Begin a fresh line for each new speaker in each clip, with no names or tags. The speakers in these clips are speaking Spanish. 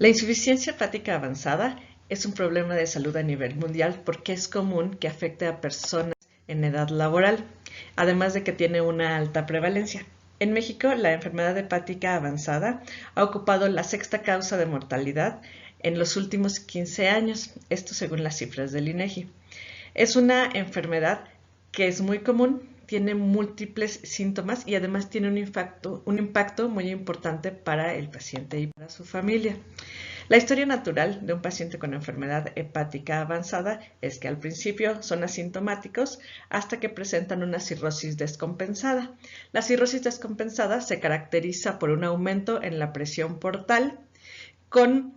La insuficiencia hepática avanzada es un problema de salud a nivel mundial porque es común que afecte a personas en edad laboral, además de que tiene una alta prevalencia. En México, la enfermedad hepática avanzada ha ocupado la sexta causa de mortalidad en los últimos 15 años, esto según las cifras del INEGI. Es una enfermedad que es muy común, tiene múltiples síntomas y además tiene un impacto muy importante para el paciente y para su familia. La historia natural de un paciente con enfermedad hepática avanzada es que al principio son asintomáticos hasta que presentan una cirrosis descompensada. La cirrosis descompensada se caracteriza por un aumento en la presión portal con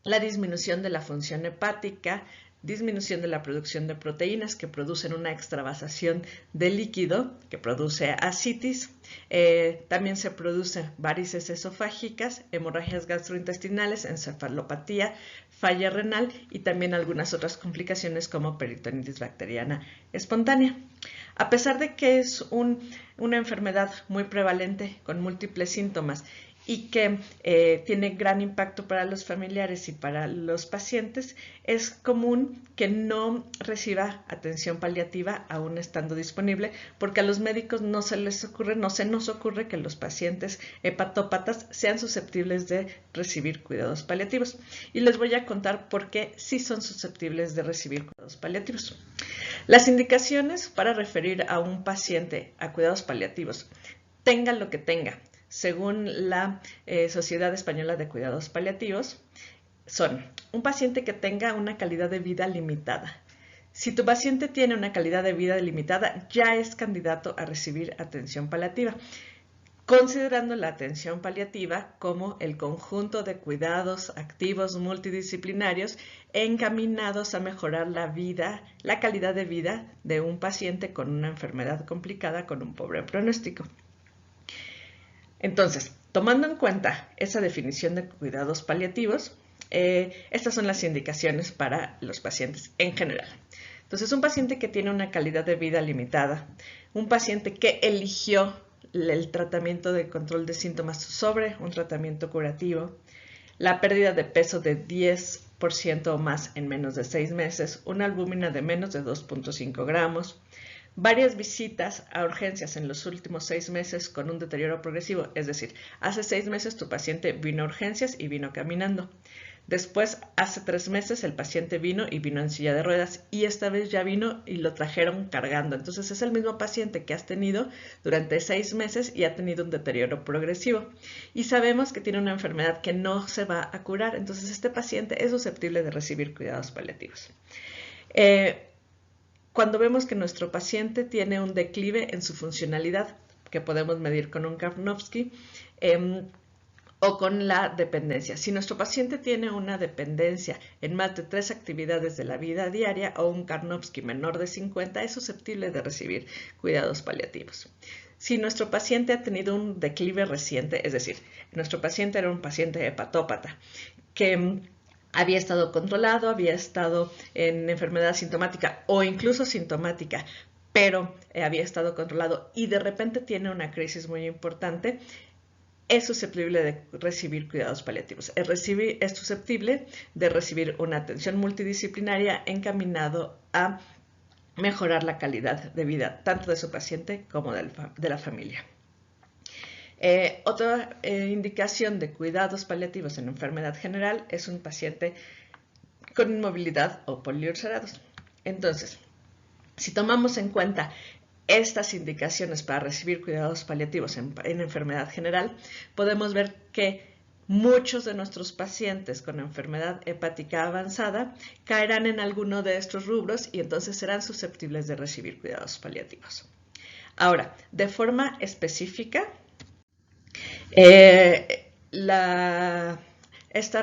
la disminución de la función hepática, disminución de la producción de proteínas que producen una extravasación de líquido que produce ascitis. También se producen varices esofágicas, hemorragias gastrointestinales, encefalopatía, falla renal y también algunas otras complicaciones como peritonitis bacteriana espontánea. A pesar de que es una enfermedad muy prevalente con múltiples síntomas y que tiene gran impacto para los familiares y para los pacientes, es común que no reciba atención paliativa aún estando disponible, porque a los médicos no se nos ocurre que los pacientes hepatópatas sean susceptibles de recibir cuidados paliativos. Y les voy a contar por qué sí son susceptibles de recibir cuidados paliativos. Las indicaciones para referir a un paciente a cuidados paliativos, tenga lo que tenga, según la Sociedad Española de Cuidados Paliativos, son un paciente que tenga una calidad de vida limitada. Si tu paciente tiene una calidad de vida limitada, ya es candidato a recibir atención paliativa, considerando la atención paliativa como el conjunto de cuidados activos multidisciplinarios encaminados a mejorar la calidad de vida de un paciente con una enfermedad complicada con un pobre pronóstico. Entonces, tomando en cuenta esa definición de cuidados paliativos, estas son las indicaciones para los pacientes en general. Entonces, un paciente que tiene una calidad de vida limitada, un paciente que eligió el tratamiento de control de síntomas sobre un tratamiento curativo, la pérdida de peso de 10% o más en menos de 6 meses, una albúmina de menos de 2.5 gramos, varias visitas a urgencias en los últimos 6 meses con un deterioro progresivo, es decir, hace 6 meses tu paciente vino a urgencias y vino caminando. Después, hace 3 meses el paciente vino y vino en silla de ruedas y esta vez ya vino y lo trajeron cargando. Entonces es el mismo paciente que has tenido durante 6 meses y ha tenido un deterioro progresivo. Y sabemos que tiene una enfermedad que no se va a curar, entonces este paciente es susceptible de recibir cuidados paliativos. Cuando vemos que nuestro paciente tiene un declive en su funcionalidad, que podemos medir con un Karnofsky, o con la dependencia. Si nuestro paciente tiene una dependencia en más de 3 actividades de la vida diaria o un Karnofsky menor de 50, es susceptible de recibir cuidados paliativos. Si nuestro paciente ha tenido un declive reciente, es decir, nuestro paciente era un paciente hepatópata que había estado controlado, había estado en enfermedad sintomática o incluso sintomática, pero había estado controlado y de repente tiene una crisis muy importante, es susceptible de recibir cuidados paliativos. Es susceptible de recibir una atención multidisciplinaria encaminado a mejorar la calidad de vida tanto de su paciente como de la familia. Otra indicación de cuidados paliativos en enfermedad general es un paciente con inmovilidad o poliulcerados. Entonces, si tomamos en cuenta estas indicaciones para recibir cuidados paliativos en enfermedad general, podemos ver que muchos de nuestros pacientes con enfermedad hepática avanzada caerán en alguno de estos rubros y entonces serán susceptibles de recibir cuidados paliativos. Ahora, de forma específica, esta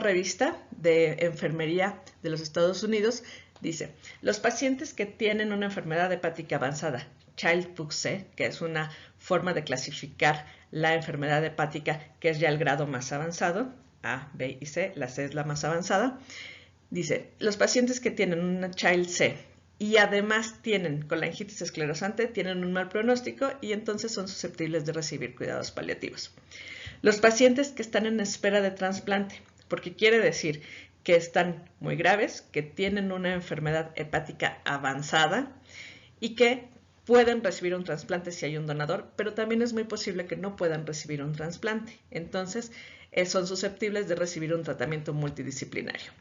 revista de enfermería de los Estados Unidos dice: los pacientes que tienen una enfermedad hepática avanzada, Child-Pugh-C, que es una forma de clasificar la enfermedad hepática, que es ya el grado más avanzado, A, B y C, la C es la más avanzada, dice, los pacientes que tienen una Child-C y además tienen colangitis esclerosante, tienen un mal pronóstico y entonces son susceptibles de recibir cuidados paliativos. Los pacientes que están en espera de trasplante, porque quiere decir que están muy graves, que tienen una enfermedad hepática avanzada y que pueden recibir un trasplante si hay un donador, pero también es muy posible que no puedan recibir un trasplante. Entonces, son susceptibles de recibir un tratamiento multidisciplinario.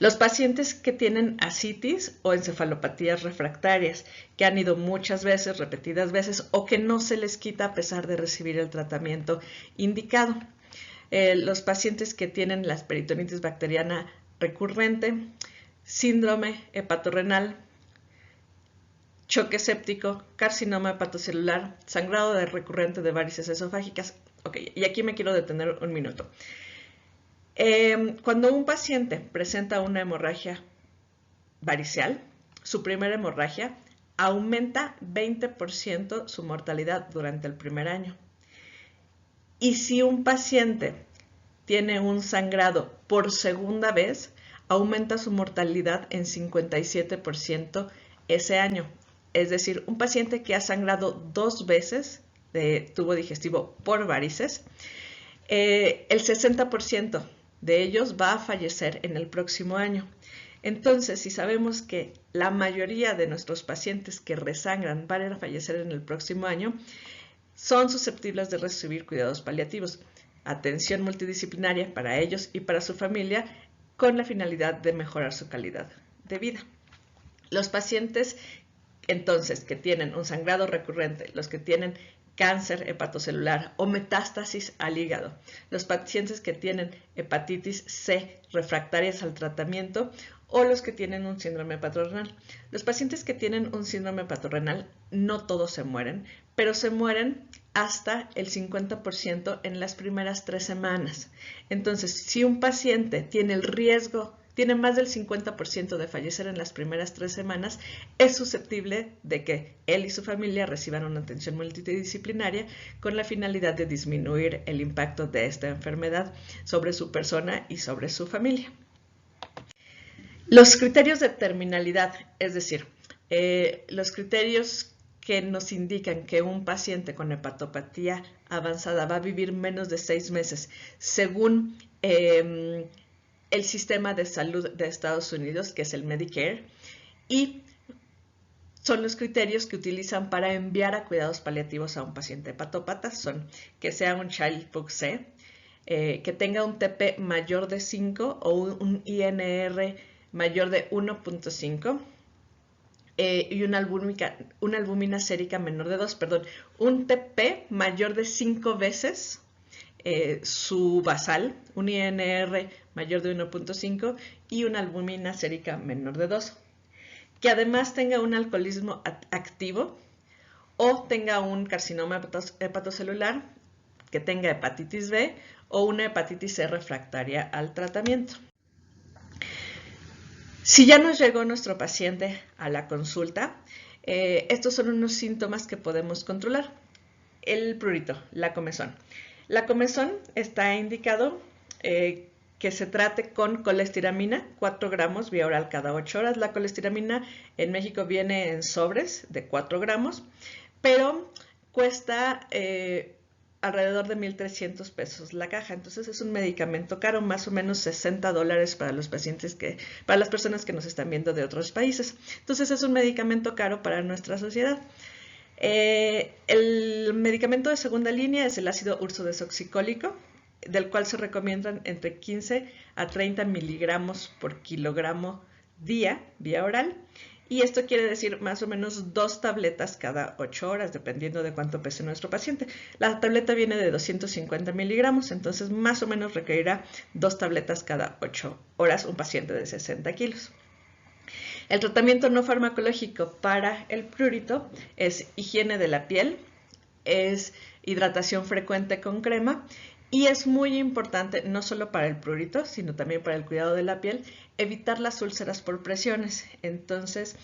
Los pacientes que tienen ascitis o encefalopatías refractarias, que han ido muchas veces, repetidas veces, o que no se les quita a pesar de recibir el tratamiento indicado. Los pacientes que tienen la peritonitis bacteriana recurrente, síndrome hepatorrenal, choque séptico, carcinoma hepatocelular, sangrado recurrente de varices esofágicas. Ok, y aquí me quiero detener un minuto. Cuando un paciente presenta una hemorragia varicial, su primera hemorragia, aumenta 20% su mortalidad durante el primer año. Y si un paciente tiene un sangrado por segunda vez, aumenta su mortalidad en 57% ese año. Es decir, un paciente que ha sangrado 2 veces de tubo digestivo por varices, el 60% de ellos va a fallecer en el próximo año. Entonces, si sabemos que la mayoría de nuestros pacientes que resangran van a fallecer en el próximo año, son susceptibles de recibir cuidados paliativos, atención multidisciplinaria para ellos y para su familia, con la finalidad de mejorar su calidad de vida. Los pacientes, entonces, que tienen un sangrado recurrente, los que tienen cáncer hepatocelular o metástasis al hígado, los pacientes que tienen hepatitis C refractarias al tratamiento o los que tienen un síndrome hepatorenal. Los pacientes que tienen un síndrome hepatorenal no todos se mueren, pero se mueren hasta el 50% en las primeras 3 semanas. Entonces, si un paciente tiene el riesgo, tiene más del 50% de fallecer en las primeras 3 semanas, es susceptible de que él y su familia reciban una atención multidisciplinaria con la finalidad de disminuir el impacto de esta enfermedad sobre su persona y sobre su familia. Los criterios de terminalidad, es decir, los criterios que nos indican que un paciente con hepatopatía avanzada va a vivir menos de 6 meses, según el sistema de salud de Estados Unidos, que es el Medicare, y son los criterios que utilizan para enviar a cuidados paliativos a un paciente hepatópata. Son que sea un Child-Pugh C, que tenga un TP mayor de 5 o un INR mayor de 1.5 y una albúmina sérica menor de 2, un TP mayor de 5 veces su basal, un INR mayor de 1.5 y una albúmina sérica menor de 2. Que además tenga un alcoholismo activo o tenga un carcinoma hepatocelular, que tenga hepatitis B o una hepatitis C refractaria al tratamiento. Si ya nos llegó nuestro paciente a la consulta, estos son unos síntomas que podemos controlar. El prurito, la comezón. La comezón está indicado que se trate con colestiramina, 4 gramos vía oral cada 8 horas. La colestiramina en México viene en sobres de 4 gramos, pero cuesta alrededor de $1,300 la caja. Entonces es un medicamento caro, más o menos $60 para los pacientes para las personas que nos están viendo de otros países. Entonces es un medicamento caro para nuestra sociedad. El medicamento de segunda línea es el ácido ursodesoxicólico, del cual se recomiendan entre 15 a 30 miligramos por kilogramo día, vía oral. Y esto quiere decir más o menos 2 tabletas cada 8 horas, dependiendo de cuánto pese nuestro paciente. La tableta viene de 250 miligramos, entonces más o menos requerirá 2 tabletas cada 8 horas un paciente de 60 kilos. El tratamiento no farmacológico para el prurito es higiene de la piel, es hidratación frecuente con crema y es muy importante, no solo para el prurito, sino también para el cuidado de la piel, evitar las úlceras por presiones. Entonces,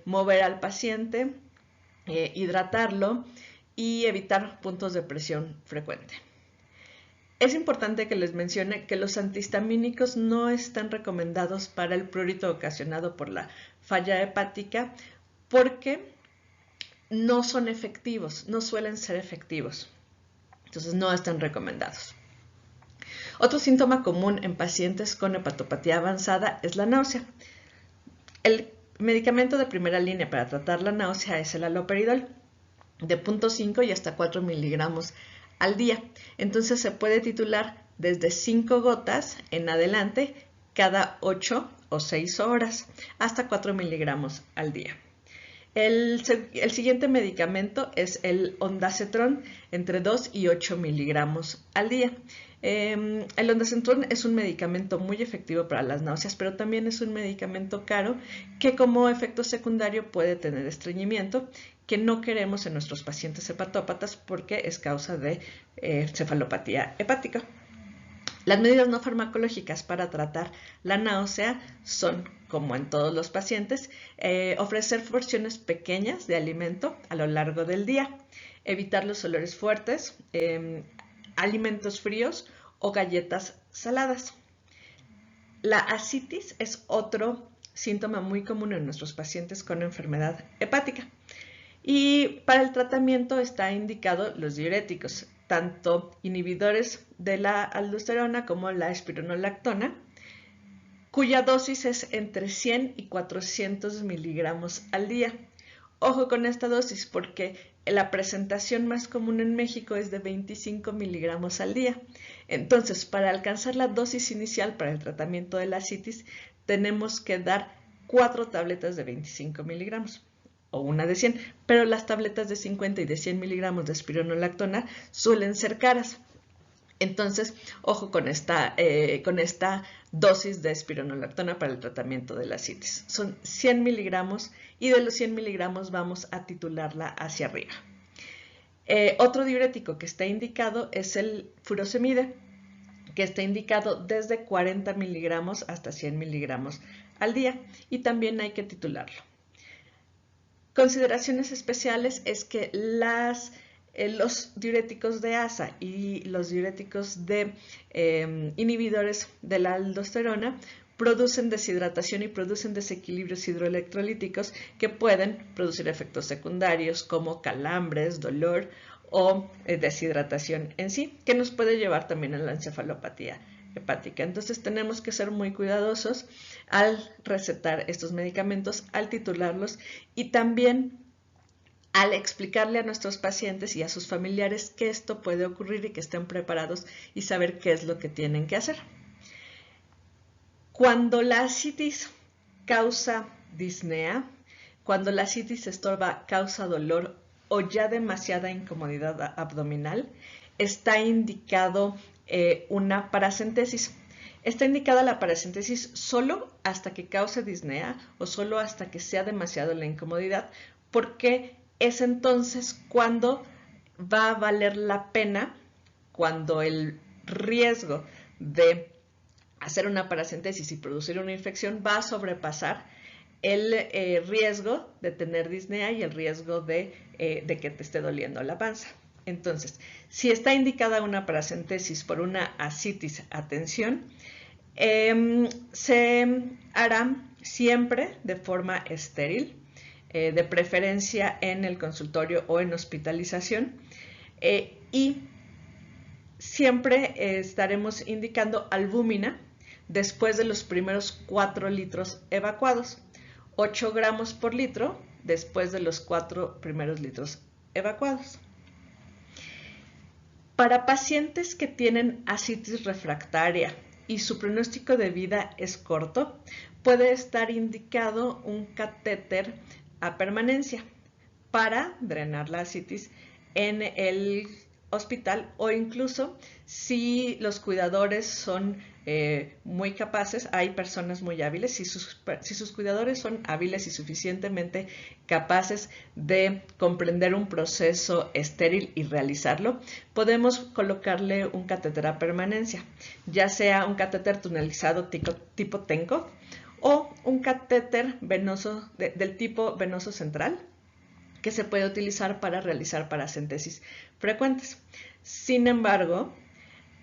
mover al paciente, hidratarlo y evitar puntos de presión frecuente. Es importante que les mencione que los antihistamínicos no están recomendados para el prurito ocasionado por la falla hepática porque no son efectivos, no suelen ser efectivos. Entonces no están recomendados. Otro síntoma común en pacientes con hepatopatía avanzada es la náusea. El medicamento de primera línea para tratar la náusea es el haloperidol, de 0.5 y hasta 4 miligramos al día. Entonces se puede titular desde 5 gotas en adelante cada 8 o 6 horas, hasta 4 miligramos al día. El siguiente medicamento es el ondansetron, entre 2 y 8 miligramos al día. El ondansetron es un medicamento muy efectivo para las náuseas, pero también es un medicamento caro que como efecto secundario puede tener estreñimiento, que no queremos en nuestros pacientes hepatópatas porque es causa de cefalopatía hepática. Las medidas no farmacológicas para tratar la náusea son, como en todos los pacientes, ofrecer porciones pequeñas de alimento a lo largo del día, evitar los olores fuertes, alimentos fríos o galletas saladas. La ascitis es otro síntoma muy común en nuestros pacientes con enfermedad hepática. Y para el tratamiento está indicado los diuréticos, tanto inhibidores de la aldosterona como la espironolactona, cuya dosis es entre 100 y 400 miligramos al día. Ojo con esta dosis porque la presentación más común en México es de 25 miligramos al día. Entonces, para alcanzar la dosis inicial para el tratamiento de la ascitis, tenemos que dar 4 tabletas de 25 miligramos. O una de 100, pero las tabletas de 50 y de 100 miligramos de espironolactona suelen ser caras. Entonces, ojo con esta dosis de espironolactona para el tratamiento de la ascitis. Son 100 miligramos y de los 100 miligramos vamos a titularla hacia arriba. Otro diurético que está indicado es el furosemide, que está indicado desde 40 miligramos hasta 100 miligramos al día y también hay que titularlo. Consideraciones especiales es que los diuréticos de ASA y los diuréticos de inhibidores de la aldosterona producen deshidratación y producen desequilibrios hidroelectrolíticos que pueden producir efectos secundarios como calambres, dolor o deshidratación en sí, que nos puede llevar también a la encefalopatía hepática. Entonces tenemos que ser muy cuidadosos al recetar estos medicamentos, al titularlos y también al explicarle a nuestros pacientes y a sus familiares que esto puede ocurrir y que estén preparados y saber qué es lo que tienen que hacer. Cuando la ascitis causa disnea, cuando la ascitis estorba causa dolor o ya demasiada incomodidad abdominal, está indicado una paracentesis. Está indicada la paracentesis solo hasta que cause disnea o solo hasta que sea demasiado la incomodidad, porque es entonces cuando va a valer la pena, cuando el riesgo de hacer una paracentesis y producir una infección va a sobrepasar el riesgo de tener disnea y el riesgo de que te esté doliendo la panza. Entonces, si está indicada una paracentesis por una ascitis a tensión, se hará siempre de forma estéril, de preferencia en el consultorio o en hospitalización, y siempre estaremos indicando albúmina después de los primeros 4 litros evacuados, 8 gramos por litro después de los 4 primeros litros evacuados. Para pacientes que tienen ascitis refractaria y su pronóstico de vida es corto, puede estar indicado un catéter a permanencia para drenar la ascitis en el hospital, o incluso si los cuidadores son muy capaces, hay personas muy hábiles, si sus cuidadores son hábiles y suficientemente capaces de comprender un proceso estéril y realizarlo, podemos colocarle un catéter a permanencia, ya sea un catéter tunelizado tipo TENCO o un catéter venoso del tipo venoso central, que se puede utilizar para realizar paracentesis frecuentes. Sin embargo,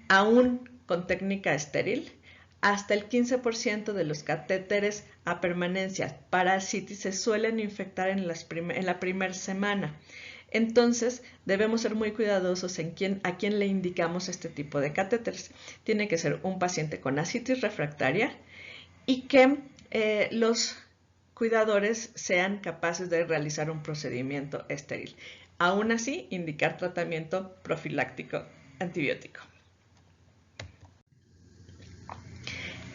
aún con técnica estéril, hasta el 15% de los catéteres a permanencia para ascitis se suelen infectar en la primera semana. Entonces, debemos ser muy cuidadosos a quién le indicamos este tipo de catéteres. Tiene que ser un paciente con ascitis refractaria y que los cuidadores sean capaces de realizar un procedimiento estéril. Aún así, indicar tratamiento profiláctico antibiótico.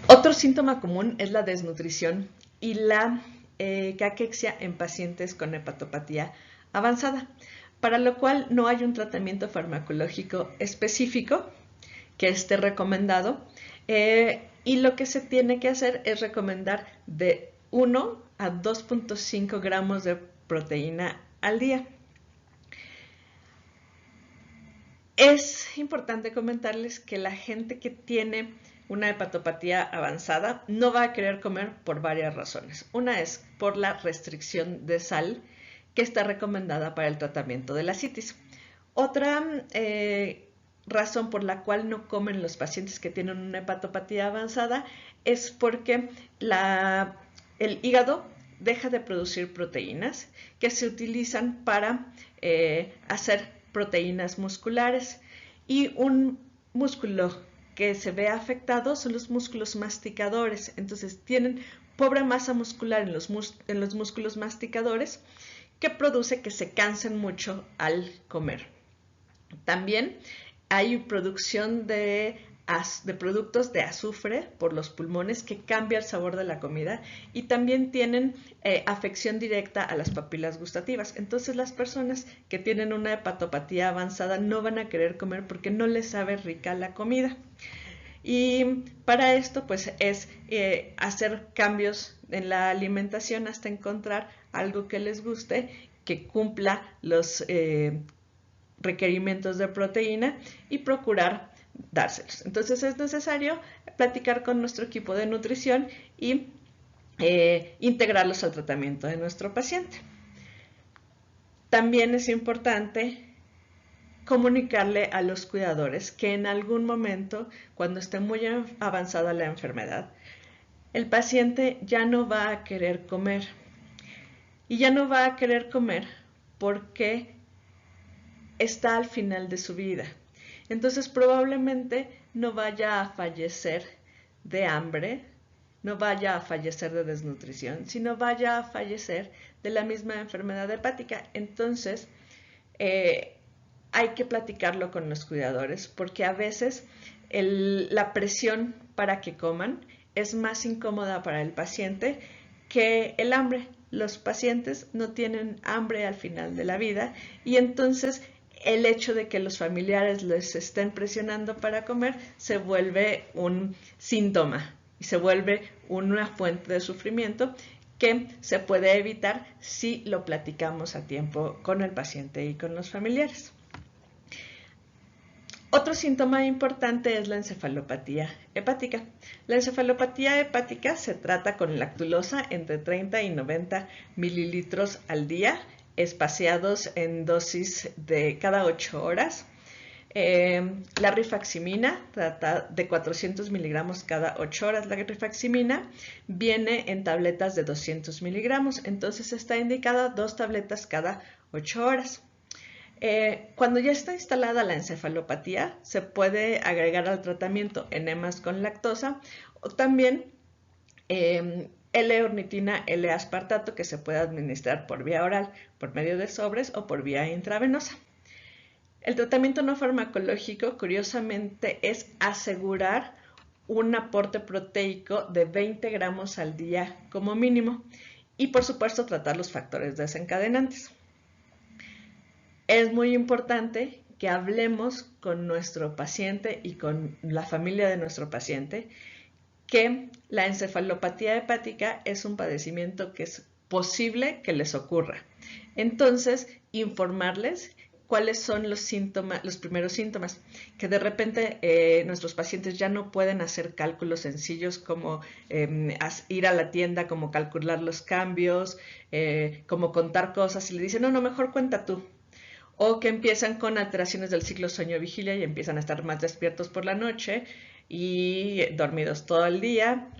Otro síntoma común es la desnutrición y la caquexia en pacientes con hepatopatía avanzada, para lo cual no hay un tratamiento farmacológico específico que esté recomendado, y lo que se tiene que hacer es recomendar de 1 a 2.5 gramos de proteína al día. Es importante comentarles que la gente que tiene una hepatopatía avanzada no va a querer comer por varias razones. Una es por la restricción de sal que está recomendada para el tratamiento de la ascitis. Otra razón por la cual no comen los pacientes que tienen una hepatopatía avanzada es porque el hígado deja de producir proteínas que se utilizan para hacer proteínas musculares, y un músculo que se ve afectado son los músculos masticadores. Entonces tienen pobre masa muscular en los músculos masticadores, que produce que se cansen mucho al comer. También hay producción de productos de azufre por los pulmones que cambia el sabor de la comida, y también tienen afección directa a las papilas gustativas. Entonces las personas que tienen una hepatopatía avanzada no van a querer comer porque no les sabe rica la comida. Y para esto pues es hacer cambios en la alimentación hasta encontrar algo que les guste, que cumpla los requerimientos de proteína y procurar dárselos. Entonces es necesario platicar con nuestro equipo de nutrición y integrarlos al tratamiento de nuestro paciente. También es importante comunicarle a los cuidadores que en algún momento, cuando esté muy avanzada la enfermedad, el paciente ya no va a querer comer. Y ya no va a querer comer porque está al final de su vida. Entonces probablemente no vaya a fallecer de hambre, no vaya a fallecer de desnutrición, sino vaya a fallecer de la misma enfermedad hepática. Entonces hay que platicarlo con los cuidadores, porque a veces la presión para que coman es más incómoda para el paciente que el hambre. Los pacientes no tienen hambre al final de la vida, y entonces el hecho de que los familiares les estén presionando para comer se vuelve un síntoma y se vuelve una fuente de sufrimiento que se puede evitar si lo platicamos a tiempo con el paciente y con los familiares. Otro síntoma importante es la encefalopatía hepática. La encefalopatía hepática se trata con lactulosa entre 30 y 90 mililitros al día, espaciados en dosis de cada 8 horas. La rifaximina trata de 400 miligramos cada 8 horas. La rifaximina viene en tabletas de 200 miligramos, entonces está indicada 2 tabletas cada 8 horas. Cuando ya está instalada la encefalopatía, se puede agregar al tratamiento enemas con lactosa, o también L-ornitina, L-aspartato, que se puede administrar por vía oral, por medio de sobres o por vía intravenosa. El tratamiento no farmacológico, curiosamente, es asegurar un aporte proteico de 20 gramos al día como mínimo, y por supuesto tratar los factores desencadenantes. Es muy importante que hablemos con nuestro paciente y con la familia de nuestro paciente que la encefalopatía hepática es un padecimiento que es posible que les ocurra. Entonces, informarles cuáles son los síntomas, los primeros síntomas, que de repente nuestros pacientes ya no pueden hacer cálculos sencillos como ir a la tienda, como calcular los cambios, como contar cosas, y le dicen, no, mejor cuenta tú. O que empiezan con alteraciones del ciclo sueño-vigilia y empiezan a estar más despiertos por la noche y dormidos todo el día,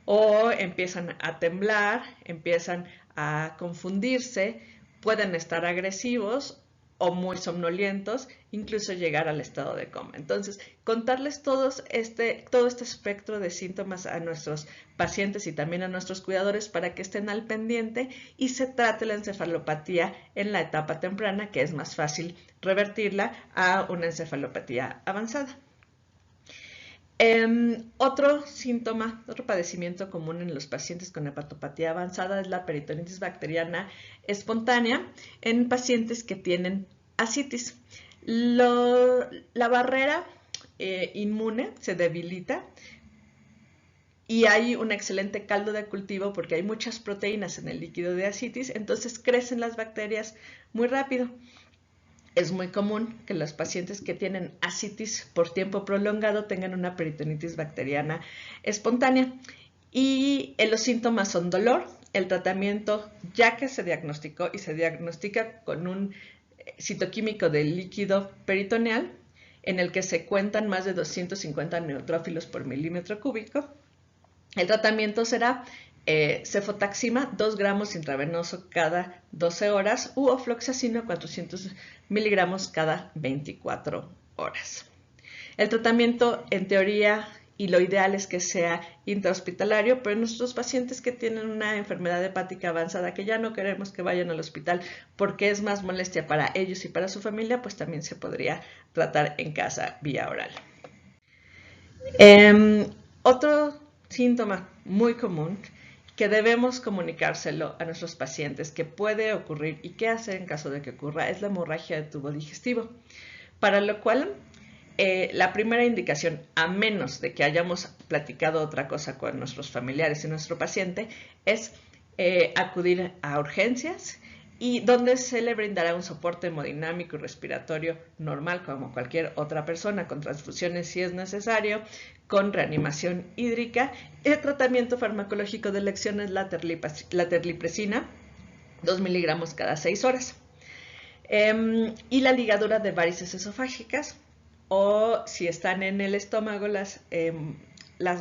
o empiezan a temblar, empiezan a confundirse, pueden estar agresivos o muy somnolientos, incluso llegar al estado de coma. Entonces, contarles todo este espectro de síntomas a nuestros pacientes y también a nuestros cuidadores para que estén al pendiente y se trate la encefalopatía en la etapa temprana, que es más fácil revertirla a una encefalopatía avanzada. Otro síntoma, otro padecimiento común en los pacientes con hepatopatía avanzada es la peritonitis bacteriana espontánea en pacientes que tienen ascitis. La barrera inmune se debilita y hay un excelente caldo de cultivo porque hay muchas proteínas en el líquido de ascitis, entonces crecen las bacterias muy rápido. Es muy común que los pacientes que tienen ascitis por tiempo prolongado tengan una peritonitis bacteriana espontánea. Y los síntomas son dolor. El tratamiento, ya que se diagnosticó y se diagnostica con un citoquímico del líquido peritoneal, en el que se cuentan más de 250 neutrófilos por milímetro cúbico, el tratamiento será cefotaxima 2 gramos intravenoso cada 12 horas u ofloxacino 400 miligramos cada 24 horas. El tratamiento, en teoría, y lo ideal es que sea intrahospitalario, pero en nuestros pacientes que tienen una enfermedad hepática avanzada, que ya no queremos que vayan al hospital porque es más molestia para ellos y para su familia, pues también se podría tratar en casa vía oral. Otro síntoma muy común que debemos comunicárselo a nuestros pacientes que puede ocurrir y qué hacer en caso de que ocurra es la hemorragia de tubo digestivo, para lo cual la primera indicación, a menos de que hayamos platicado otra cosa con nuestros familiares y nuestro paciente, es acudir a urgencias y donde se le brindará un soporte hemodinámico y respiratorio normal como cualquier otra persona, con transfusiones si es necesario, con reanimación hídrica. El tratamiento farmacológico de elección es la terlipresina, 2 miligramos cada 6 horas. Y la ligadura de varices esofágicas, o si están en el estómago las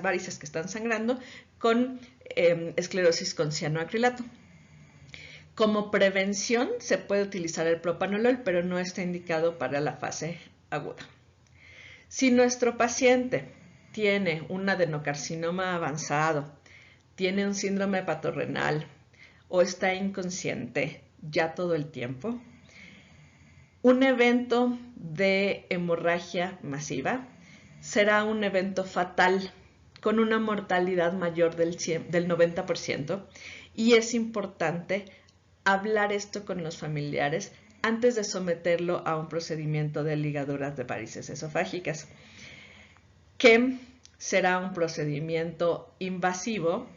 varices que están sangrando, con esclerosis con cianoacrilato. Como prevención se puede utilizar el propanolol, pero no está indicado para la fase aguda. Si nuestro paciente tiene un adenocarcinoma avanzado, tiene un síndrome hepatorrenal o está inconsciente ya todo el tiempo, un evento de hemorragia masiva será un evento fatal con una mortalidad mayor del 90%, y es importante hablar esto con los familiares antes de someterlo a un procedimiento de ligaduras de varices esofágicas, que será un procedimiento invasivo,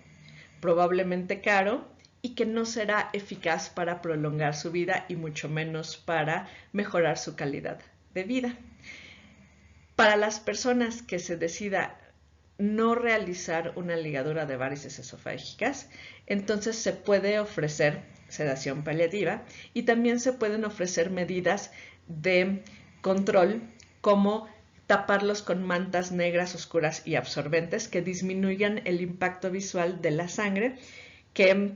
probablemente caro, y que no será eficaz para prolongar su vida y mucho menos para mejorar su calidad de vida. Para las personas que se decida no realizar una ligadura de varices esofágicas, entonces se puede ofrecer sedación paliativa y también se pueden ofrecer medidas de control como taparlos con mantas negras, oscuras y absorbentes que disminuyan el impacto visual de la sangre, que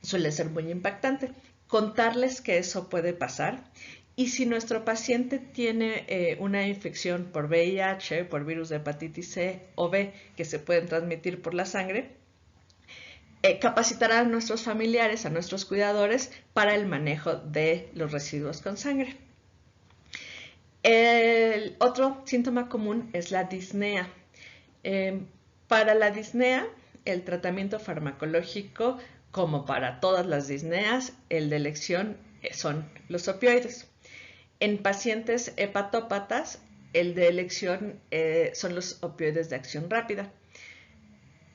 suele ser muy impactante. Contarles que eso puede pasar. Y si nuestro paciente tiene una infección por VIH, por virus de hepatitis C o B, que se pueden transmitir por la sangre, capacitar a nuestros familiares, a nuestros cuidadores, para el manejo de los residuos con sangre. El otro síntoma común es la disnea. Para la disnea, el tratamiento farmacológico, como para todas las disneas, el de elección son los opioides. En pacientes hepatópatas, el de elección son los opioides de acción rápida.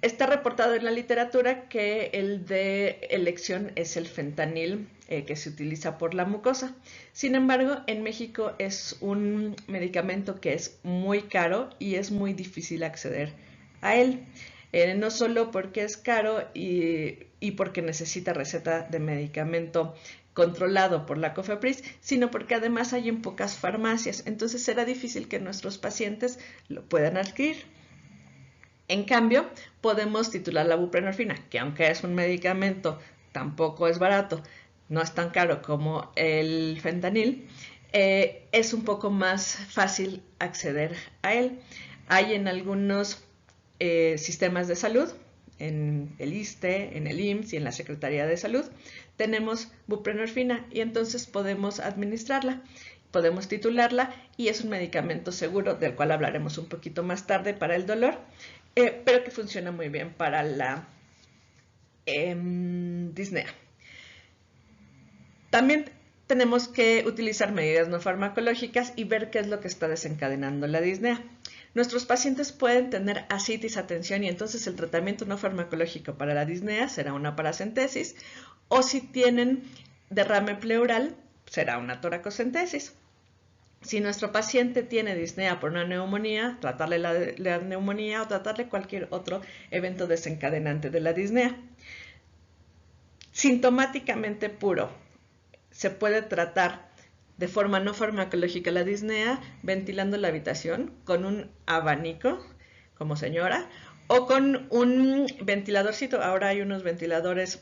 Está reportado en la literatura que el de elección es el fentanil, que se utiliza por la mucosa. Sin embargo, en México es un medicamento que es muy caro y es muy difícil acceder a él. No solo porque es caro y porque necesita receta de medicamento controlado por la COFEPRIS, sino porque además hay en pocas farmacias. Entonces será difícil que nuestros pacientes lo puedan adquirir. En cambio, podemos titular la buprenorfina, que aunque es un medicamento, tampoco es barato, no es tan caro como el fentanil, es un poco más fácil acceder a él. Hay en algunos sistemas de salud, en el ISSSTE, en el IMSS y en la Secretaría de Salud, tenemos buprenorfina y entonces podemos administrarla, podemos titularla y es un medicamento seguro del cual hablaremos un poquito más tarde para el dolor, pero que funciona muy bien para la disnea. También tenemos que utilizar medidas no farmacológicas y ver qué es lo que está desencadenando la disnea. Nuestros pacientes pueden tener ascitis a tensión y entonces el tratamiento no farmacológico para la disnea será una paracentesis, o si tienen derrame pleural será una toracocentesis. Si nuestro paciente tiene disnea por una neumonía, tratarle la neumonía o tratarle cualquier otro evento desencadenante de la disnea. Sintomáticamente puro, se puede tratar de forma no farmacológica la disnea ventilando la habitación con un abanico, como señora, o con un ventiladorcito. Ahora hay unos ventiladores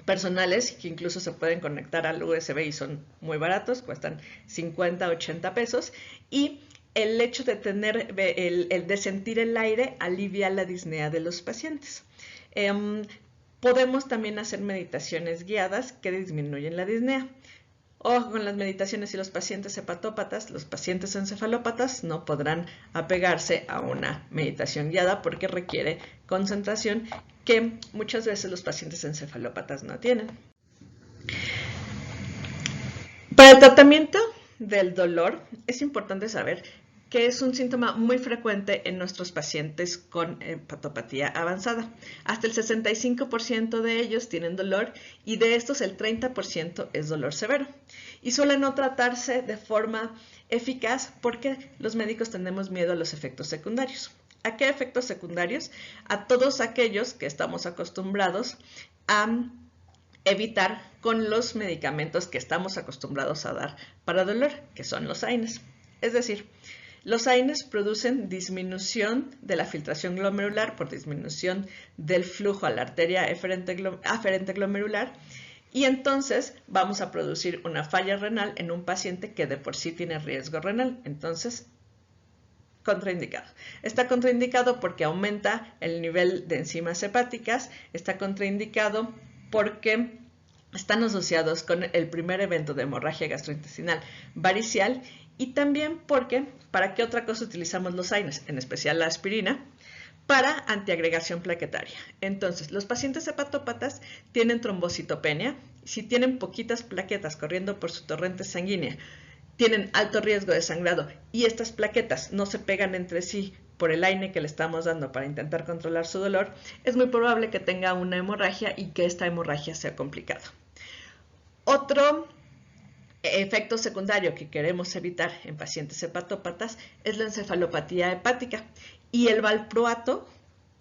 personales que incluso se pueden conectar al USB y son muy baratos, cuestan 50, 80 pesos, y el hecho de tener, de sentir el aire alivia la disnea de los pacientes. Podemos también hacer meditaciones guiadas que disminuyen la disnea. Ojo con las meditaciones y los pacientes hepatópatas, los pacientes encefalópatas no podrán apegarse a una meditación guiada porque requiere concentración que muchas veces los pacientes encefalópatas no tienen. Para el tratamiento del dolor es importante saber que es un síntoma muy frecuente en nuestros pacientes con hepatopatía avanzada. Hasta el 65% de ellos tienen dolor y de estos el 30% es dolor severo. Y suele no tratarse de forma eficaz porque los médicos tenemos miedo a los efectos secundarios. ¿A qué efectos secundarios? A todos aquellos que estamos acostumbrados a evitar con los medicamentos que estamos acostumbrados a dar para dolor, que son los AINES. Es decir, los AINES producen disminución de la filtración glomerular por disminución del flujo a la arteria aferente glomerular y entonces vamos a producir una falla renal en un paciente que de por sí tiene riesgo renal. Entonces, contraindicado. Está contraindicado porque aumenta el nivel de enzimas hepáticas, está contraindicado porque están asociados con el primer evento de hemorragia gastrointestinal varicial y también porque, ¿para qué otra cosa utilizamos los AINES? En especial la aspirina, para antiagregación plaquetaria. Entonces, los pacientes hepatópatas tienen trombocitopenia. Si tienen poquitas plaquetas corriendo por su torrente sanguínea, tienen alto riesgo de sangrado y estas plaquetas no se pegan entre sí por el AINE que le estamos dando para intentar controlar su dolor, es muy probable que tenga una hemorragia y que esta hemorragia sea complicada. Otro efecto secundario que queremos evitar en pacientes hepatópatas es la encefalopatía hepática y el valproato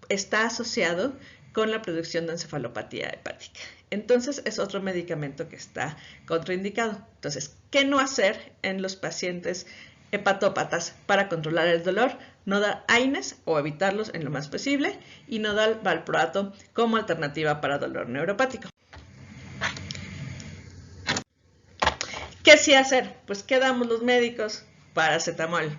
está asociado con la producción de encefalopatía hepática. Entonces es otro medicamento que está contraindicado. Entonces, ¿qué no hacer en los pacientes hepatópatas para controlar el dolor? No dar AINES o evitarlos en lo más posible y no dar valproato como alternativa para dolor neuropático. ¿Qué sí hacer? Pues, ¿qué damos los médicos? Paracetamol.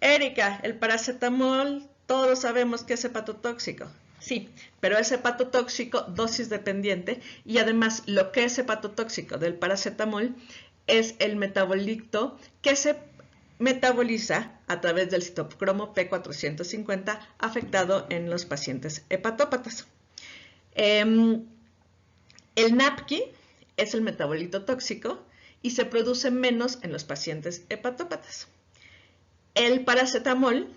Erika, el paracetamol, todos sabemos que es hepatotóxico. Sí, pero es hepatotóxico dosis dependiente y además lo que es hepatotóxico del paracetamol es el metabolito que se metaboliza a través del citocromo P450 afectado en los pacientes hepatópatas. El NAPQI es el metabolito tóxico y se produce menos en los pacientes hepatópatas. El paracetamol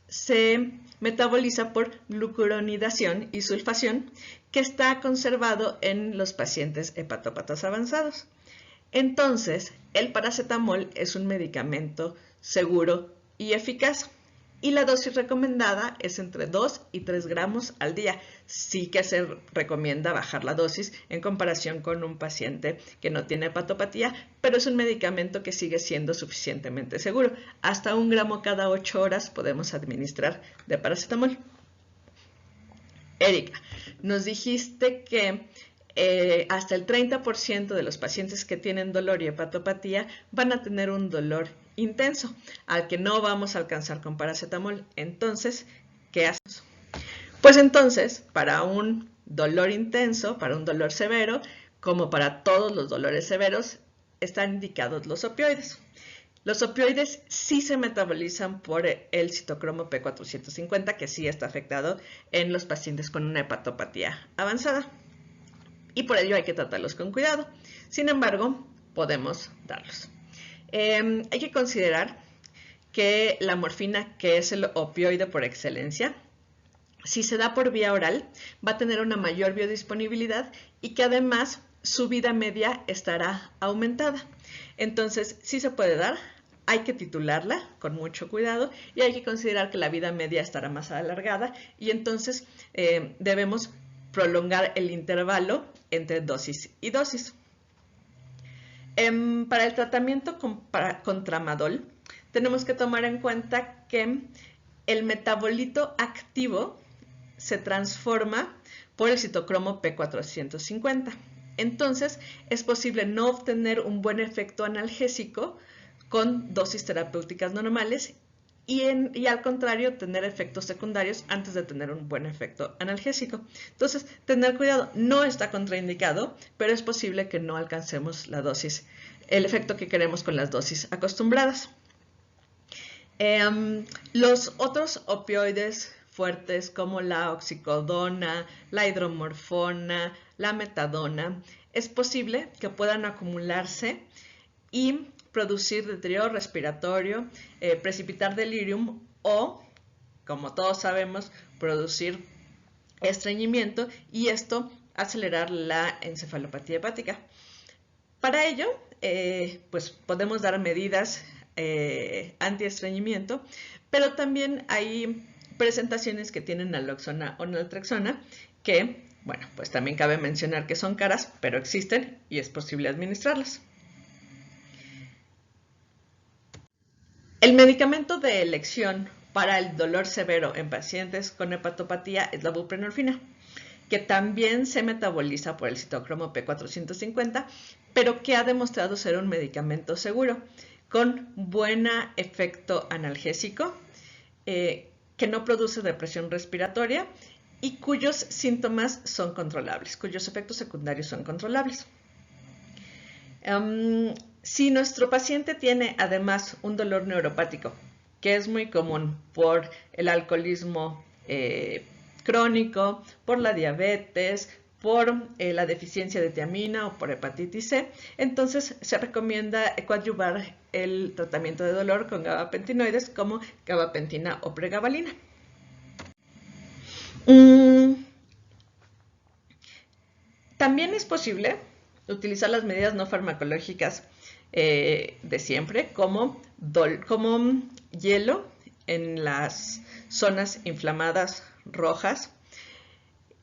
se metaboliza por glucuronidación y sulfación, que está conservado en los pacientes hepatópatas avanzados. Entonces, el paracetamol es un medicamento seguro y eficaz. Y la dosis recomendada es entre 2 y 3 gramos al día. Sí que se recomienda bajar la dosis en comparación con un paciente que no tiene hepatopatía, pero es un medicamento que sigue siendo suficientemente seguro. Hasta 1 gramo cada 8 horas podemos administrar de paracetamol. Erika, nos dijiste que hasta el 30% de los pacientes que tienen dolor y hepatopatía van a tener un dolor intenso, al que no vamos a alcanzar con paracetamol. Entonces, ¿qué hacemos? Pues entonces, para un dolor intenso, para un dolor severo, como para todos los dolores severos, están indicados los opioides. Los opioides sí se metabolizan por el citocromo P450, que sí está afectado en los pacientes con una hepatopatía avanzada. Y por ello hay que tratarlos con cuidado. Sin embargo, podemos darlos. Hay que considerar que la morfina, que es el opioide por excelencia, si se da por vía oral, va a tener una mayor biodisponibilidad y que además su vida media estará aumentada. Entonces, sí se puede dar, hay que titularla con mucho cuidado y hay que considerar que la vida media estará más alargada y entonces debemos prolongar el intervalo entre dosis y dosis. Para el tratamiento con tramadol, tenemos que tomar en cuenta que el metabolito activo se transforma por el citocromo P450. Entonces, es posible no obtener un buen efecto analgésico con dosis terapéuticas normales y al contrario, tener efectos secundarios antes de tener un buen efecto analgésico. Entonces, tener cuidado, no está contraindicado, pero es posible que no alcancemos la dosis, el efecto que queremos con las dosis acostumbradas. Los otros opioides fuertes como la oxicodona, la hidromorfona, la metadona, es posible que puedan acumularse y producir deterioro respiratorio, precipitar delirium o, como todos sabemos, producir estreñimiento y esto acelerar la encefalopatía hepática. Para ello, pues podemos dar medidas antiestreñimiento, pero también hay presentaciones que tienen naloxona o naltrexona que, bueno, pues también cabe mencionar que son caras, pero existen y es posible administrarlas. El medicamento de elección para el dolor severo en pacientes con hepatopatía es la buprenorfina, que también se metaboliza por el citocromo P450, pero que ha demostrado ser un medicamento seguro, con buen efecto analgésico, que no produce depresión respiratoria y cuyos síntomas son controlables, cuyos efectos secundarios son controlables. Si nuestro paciente tiene además un dolor neuropático, que es muy común por el alcoholismo crónico, por la diabetes, por la deficiencia de tiamina o por hepatitis C, entonces se recomienda coadyuvar el tratamiento de dolor con gabapentinoides como gabapentina o pregabalina. También es posible utilizar las medidas no farmacológicas de siempre, como hielo en las zonas inflamadas rojas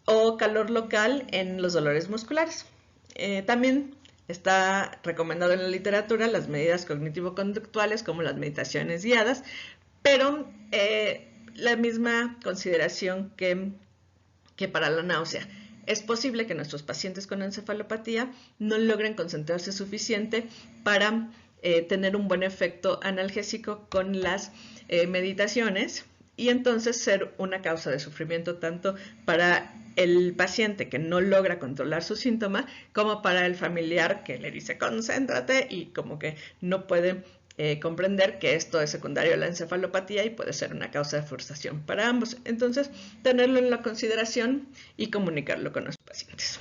o calor local en los dolores musculares. También está recomendado en la literatura las medidas cognitivo-conductuales como las meditaciones guiadas, pero la misma consideración que para la náusea. Es posible que nuestros pacientes con encefalopatía no logren concentrarse suficiente para tener un buen efecto analgésico con las meditaciones y entonces ser una causa de sufrimiento tanto para el paciente que no logra controlar su síntoma como para el familiar que le dice concéntrate y como que no puede comprender que esto es secundario a la encefalopatía y puede ser una causa de frustración para ambos. Entonces, tenerlo en la consideración y comunicarlo con los pacientes.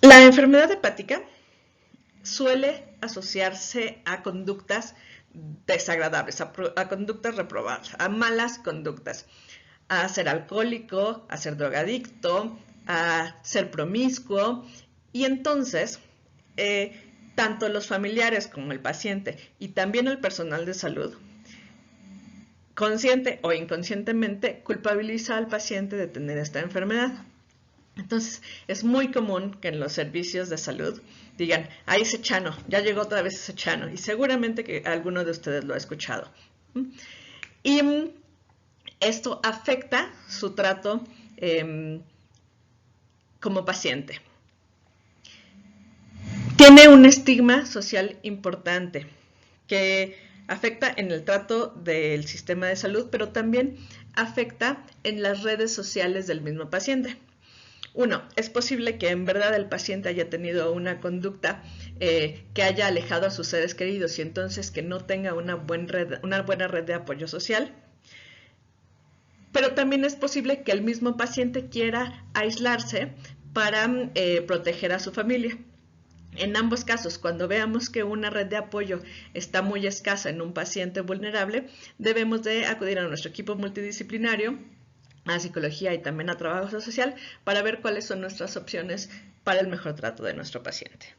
La enfermedad hepática suele asociarse a conductas desagradables, a conductas reprobables, a malas conductas, a ser alcohólico, a ser drogadicto, a ser promiscuo y entonces tanto los familiares como el paciente y también el personal de salud, consciente o inconscientemente, culpabiliza al paciente de tener esta enfermedad. Entonces, es muy común que en los servicios de salud digan, ahí ese chano, ya llegó otra vez ese chano, y seguramente que alguno de ustedes lo ha escuchado. Y esto afecta su trato como paciente. Tiene un estigma social importante que afecta en el trato del sistema de salud, pero también afecta en las redes sociales del mismo paciente. Uno, es posible que en verdad el paciente haya tenido una conducta que haya alejado a sus seres queridos y entonces que no tenga una buena red de apoyo social. Pero también es posible que el mismo paciente quiera aislarse para proteger a su familia. En ambos casos, cuando veamos que una red de apoyo está muy escasa en un paciente vulnerable, debemos de acudir a nuestro equipo multidisciplinario, a psicología y también a trabajo social, para ver cuáles son nuestras opciones para el mejor trato de nuestro paciente.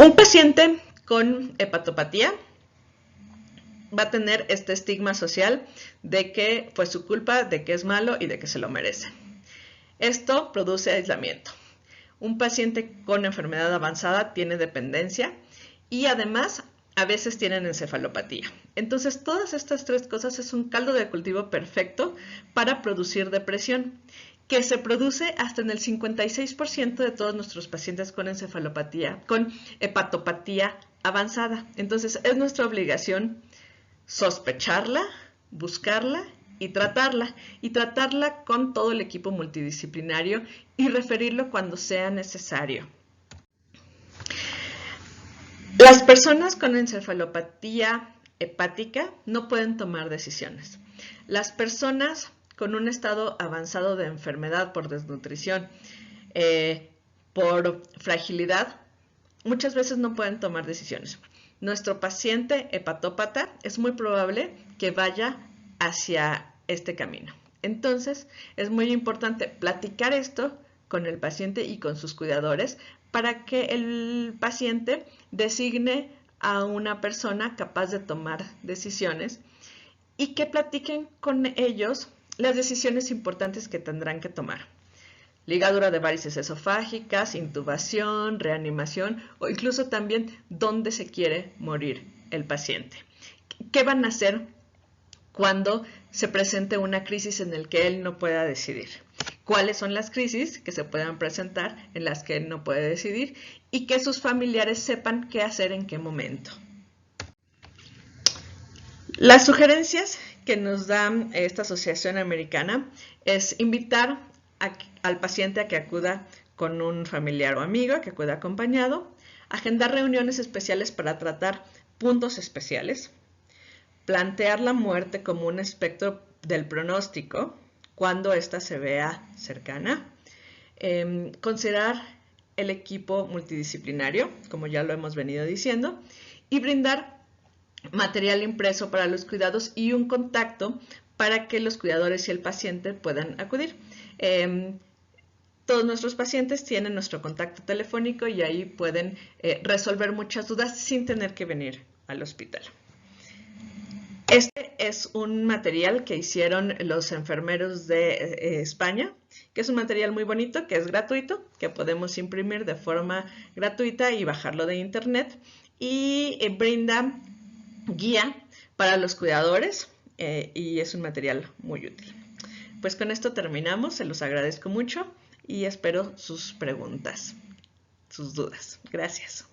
Un paciente con hepatopatía va a tener este estigma social de que fue su culpa, de que es malo y de que se lo merece. Esto produce aislamiento. Un paciente con enfermedad avanzada tiene dependencia y además a veces tienen encefalopatía. Entonces, todas estas tres cosas es un caldo de cultivo perfecto para producir depresión, que se produce hasta en el 56% de todos nuestros pacientes con encefalopatía, con hepatopatía avanzada. Entonces, es nuestra obligación sospecharla, buscarla y tratarla con todo el equipo multidisciplinario y referirlo cuando sea necesario. Las personas con encefalopatía hepática no pueden tomar decisiones. Las personas con un estado avanzado de enfermedad por desnutrición, por fragilidad, muchas veces no pueden tomar decisiones. Nuestro paciente hepatópata es muy probable que vaya hacia este camino. Entonces, es muy importante platicar esto con el paciente y con sus cuidadores para que el paciente designe a una persona capaz de tomar decisiones y que platiquen con ellos las decisiones importantes que tendrán que tomar. Ligadura de varices esofágicas, intubación, reanimación o incluso también dónde se quiere morir el paciente. ¿Qué van a hacer cuando se presente una crisis en la que él no pueda decidir? ¿Cuáles son las crisis que se puedan presentar en las que él no puede decidir? Y que sus familiares sepan qué hacer en qué momento. Las sugerencias que nos da esta asociación americana es invitar al paciente a que acuda con un familiar o amigo, que acuda acompañado, agendar reuniones especiales para tratar puntos especiales, plantear la muerte como un espectro del pronóstico cuando ésta se vea cercana, considerar el equipo multidisciplinario, como ya lo hemos venido diciendo, y brindar material impreso para los cuidados y un contacto para que los cuidadores y el paciente puedan acudir. Todos nuestros pacientes tienen nuestro contacto telefónico y ahí pueden resolver muchas dudas sin tener que venir al hospital. Este es un material que hicieron los enfermeros de España, que es un material muy bonito, que es gratuito, que podemos imprimir de forma gratuita y bajarlo de internet, y brinda guía para los cuidadores y es un material muy útil. Pues con esto terminamos, se los agradezco mucho y espero sus preguntas, sus dudas. Gracias.